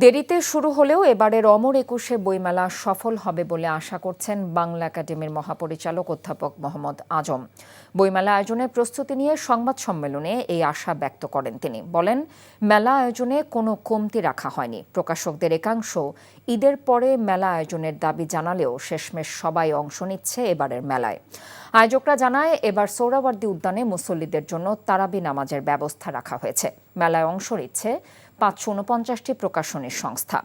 দেরিতে শুরু হলেও এবারের অমর একুশে বইমেলা সফল হবে বলে আশা করছেন বাংলা একাডেমির মহাপরিচালক অধ্যাপক মোহাম্মদ আজম। বইমেলা আয়োজনের প্রস্তুতি নিয়ে সংবাদ সম্মেলনে এই আশা ব্যক্ত করেন তিনি। বলেন, মেলা আয়োজনে কোনো কমতি রাখা হয়নি। প্রকাশকদের একাংশ ঈদের পরে মেলা আয়োজনের দাবি জানালেও শেষমেশ সবাই অংশ নিচ্ছে এবারের মেলায়। আয়োজকরা জানায়, এবার সোহরাওয়ার্দী উদ্যানে মুসল্লিদের জন্য তারাবি নামাজের ব্যবস্থা রাখা হয়েছে। মেলায় অংশ নিচ্ছে ৫৪৯টি প্রকাশনী সংস্থা।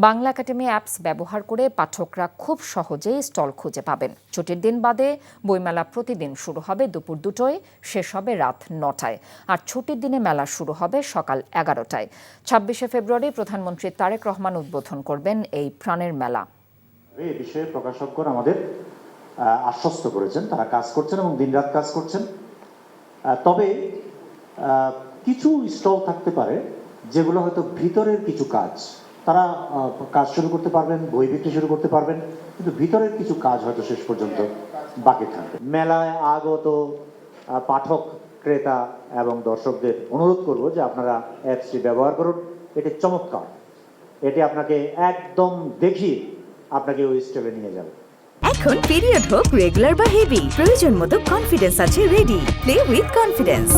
বাংলা একাডেমি অ্যাপস ব্যবহার করে পাঠকরা খুব সহজেই স্টল খুঁজে পাবেন। ছুটির দিন বাদে বইমেলা প্রতিদিন শুরু হবে দুপুর ২টোয়, শেষ হবে রাত ৯টায়। আর ছুটির দিনে মেলা শুরু হবে সকাল ১১টায়। ২৬শে ফেব্রুয়ারি প্রধানমন্ত্রী তারেক রহমান উদ্বোধন করবেন এই প্রাণের মেলা। এই বিষয়ে প্রকাশকগণ আমাদের আশ্বস্ত করেছেন, তারা কাজ করছেন এবং দিনরাত কাজ করছেন। তবে কিছু স্টল থাকতে পারে যেগুলো হয়তো ভিতরের কিছু কাজ, তারা কাজ শুরু করতে পারবেন, বই বিক্রি শুরু করতে পারবেন, কিন্তু ভিতরের কিছু কাজ হয়তো শেষ পর্যন্ত বাকি থাকবে। মেলায় আগত পাঠক, ক্রেতা এবং দর্শকদের অনুরোধ করব যে আপনারা অ্যাপসটি ব্যবহার করুন। এটি চমৎকার, এটি আপনাকে একদম দেখিয়ে আপনাকে ওই স্টেপে নিয়ে যাবে। এখন পিরিয়ড হোক রেগুলার বা হেভি, প্রয়োজন মতো কনফিডেন্স আছে রেডি। Play with confidence.